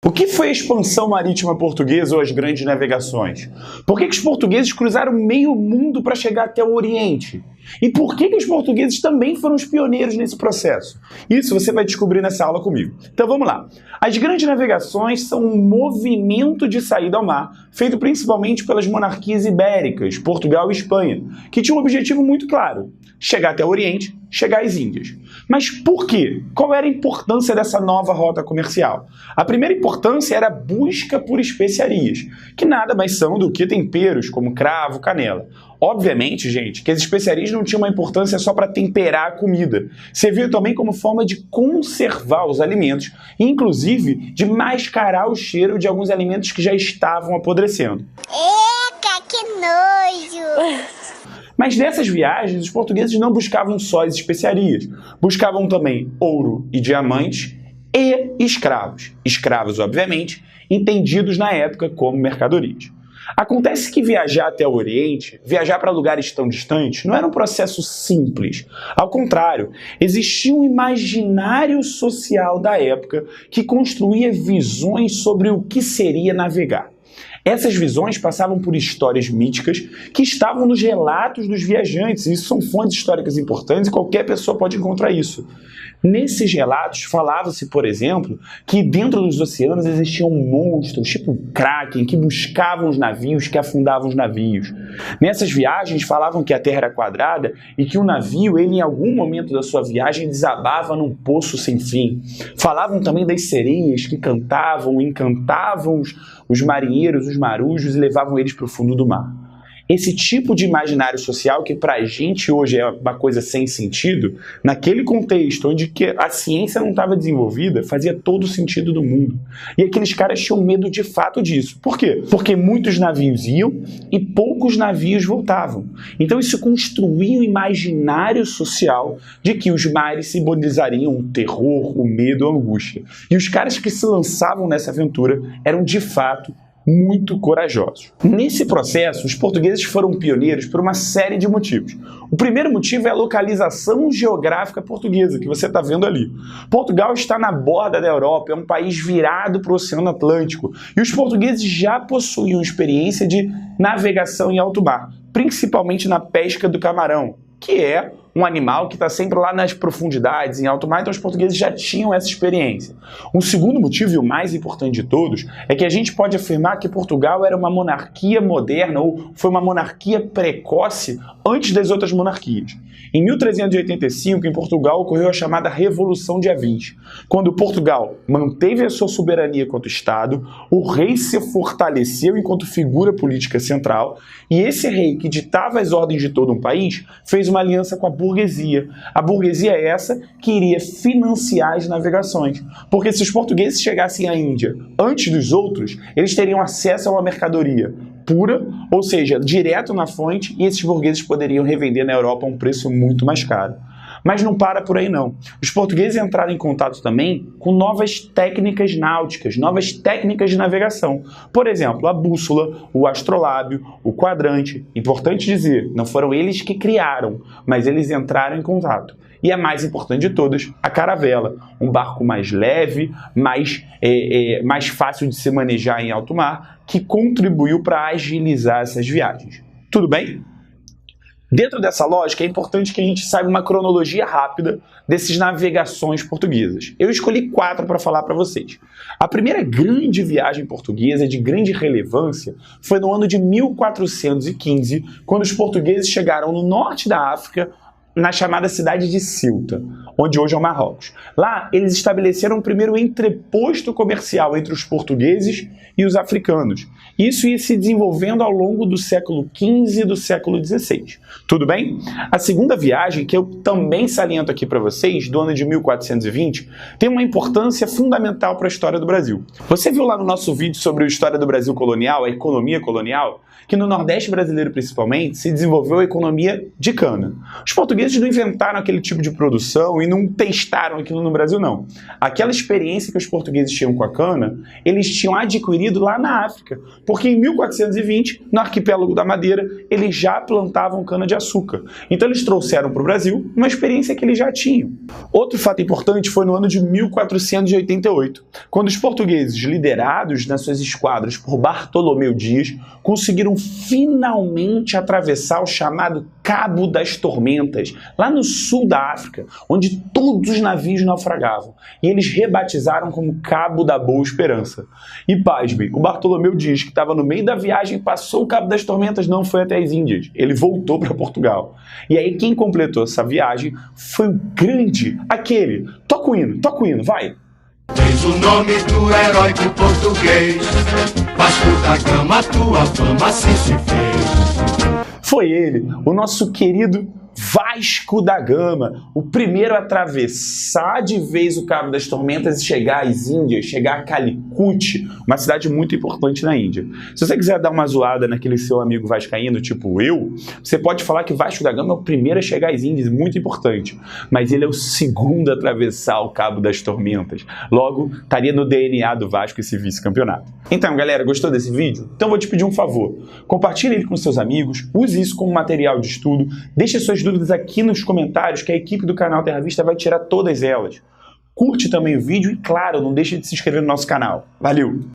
O que foi a expansão marítima portuguesa ou as grandes navegações? Por que os portugueses cruzaram meio mundo para chegar até o Oriente? E por que os portugueses também foram os pioneiros nesse processo? Isso você vai descobrir nessa aula comigo. Então vamos lá. As grandes navegações são um movimento de saída ao mar, feito principalmente pelas monarquias ibéricas, Portugal e Espanha, que tinham um objetivo muito claro: chegar até o Oriente, chegar às Índias. Mas por quê? Qual era a importância dessa nova rota comercial? A primeira importância era a busca por especiarias, que nada mais são do que temperos como cravo, canela. Obviamente, gente, que as especiarias não tinham uma importância só para temperar a comida. Serviam também como forma de conservar os alimentos e, inclusive, de mascarar o cheiro de alguns alimentos que já estavam apodrecendo. Eca, que nojo! Mas nessas viagens, os portugueses não buscavam só as especiarias. Buscavam também ouro e diamantes e escravos. Escravos, obviamente, entendidos na época como mercadorias. Acontece que viajar até o Oriente, viajar para lugares tão distantes, não era um processo simples. Ao contrário, existia um imaginário social da época que construía visões sobre o que seria navegar. Essas visões passavam por histórias míticas que estavam nos relatos dos viajantes, e isso são fontes históricas importantes e qualquer pessoa pode encontrar isso. Nesses relatos falava-se, por exemplo, que dentro dos oceanos existiam monstros, tipo Kraken, que buscavam os navios, que afundavam os navios. Nessas viagens falavam que a Terra era quadrada e que o navio, ele em algum momento da sua viagem, desabava num poço sem fim. Falavam também das sereias que cantavam, encantavam os marinheiros, os marujos e levavam eles para o fundo do mar. Esse tipo de imaginário social que pra gente hoje é uma coisa sem sentido, naquele contexto onde que a ciência não estava desenvolvida, fazia todo o sentido do mundo. E aqueles caras tinham medo de fato disso. Por quê? Porque muitos navios iam e poucos navios voltavam. Então isso construía um imaginário social de que os mares simbolizariam o terror, o medo, a angústia. E os caras que se lançavam nessa aventura eram de fato muito corajosos. Nesse processo, os portugueses foram pioneiros por uma série de motivos. O primeiro motivo é a localização geográfica portuguesa, que você está vendo ali. Portugal está na borda da Europa, é um país virado para o Oceano Atlântico, e os portugueses já possuíam experiência de navegação em alto mar, principalmente na pesca do camarão, que é um animal que está sempre lá nas profundidades, em alto mar, então os portugueses já tinham essa experiência. Um segundo motivo, e o mais importante de todos, é que a gente pode afirmar que Portugal era uma monarquia moderna, ou foi uma monarquia precoce antes das outras monarquias. Em 1385, em Portugal, ocorreu a chamada Revolução de Avins, quando Portugal manteve a sua soberania enquanto Estado, o rei se fortaleceu enquanto figura política central, e esse rei, que ditava as ordens de todo um país, fez uma aliança com a burguesia. A burguesia é essa que iria financiar as navegações, porque se os portugueses chegassem à Índia antes dos outros, eles teriam acesso a uma mercadoria pura, ou seja, direto na fonte, e esses burgueses poderiam revender na Europa a um preço muito mais caro. Mas não para por aí não. Os portugueses entraram em contato também com novas técnicas náuticas, novas técnicas de navegação. Por exemplo, a bússola, o astrolábio, o quadrante. Importante dizer, não foram eles que criaram, mas eles entraram em contato. E a mais importante de todas, a caravela, um barco mais leve, mais fácil de se manejar em alto mar, que contribuiu para agilizar essas viagens. Tudo bem? Dentro dessa lógica, é importante que a gente saiba uma cronologia rápida dessas navegações portuguesas. Eu escolhi 4 para falar para vocês. A primeira grande viagem portuguesa de grande relevância foi no ano de 1415, quando os portugueses chegaram no norte da África, na chamada cidade de Ceuta, onde hoje é o Marrocos. Lá, eles estabeleceram o primeiro entreposto comercial entre os portugueses e os africanos. Isso ia se desenvolvendo ao longo do século XV e do século XVI. Tudo bem? A segunda viagem, que eu também saliento aqui para vocês, do ano de 1420, tem uma importância fundamental para a história do Brasil. Você viu lá no nosso vídeo sobre a história do Brasil colonial, a economia colonial? que no Nordeste brasileiro principalmente se desenvolveu a economia de cana. Os portugueses não inventaram aquele tipo de produção e não testaram aquilo no Brasil, não. Aquela experiência que os portugueses tinham com a cana, eles tinham adquirido lá na África, porque em 1420, no arquipélago da Madeira, eles já plantavam cana-de-açúcar. Então eles trouxeram para o Brasil uma experiência que eles já tinham. Outro fato importante foi no ano de 1488, quando os portugueses, liderados nas suas esquadras por Bartolomeu Dias, conseguiram finalmente atravessar o chamado Cabo das Tormentas, lá no sul da África, onde todos os navios naufragavam, e eles rebatizaram como Cabo da Boa Esperança. E pasmem, o Bartolomeu Dias, que estava no meio da viagem, passou o Cabo das Tormentas, não foi até as Índias, ele voltou para Portugal. E aí quem completou essa viagem foi o grande, aquele, toca o hino, vai! Diz o nome do heróico português, Vasco da Gama, tua fama assim se fez. Foi ele, o nosso querido Vasco da Gama, o primeiro a atravessar de vez o Cabo das Tormentas e chegar às Índias, chegar a Calicut, uma cidade muito importante na Índia. Se você quiser dar uma zoada naquele seu amigo vascaíno, tipo eu, você pode falar que Vasco da Gama é o primeiro a chegar às Índias, muito importante, mas ele é o segundo a atravessar o Cabo das Tormentas. Logo, estaria no DNA do Vasco esse vice-campeonato. Então, galera, gostou desse vídeo? Então vou te pedir um favor. Compartilhe ele com seus amigos, use isso como material de estudo, deixe suas dúvidas aqui nos comentários que a equipe do canal Terra Vista vai tirar todas elas. Curte também o vídeo e, claro, não deixe de se inscrever no nosso canal. Valeu!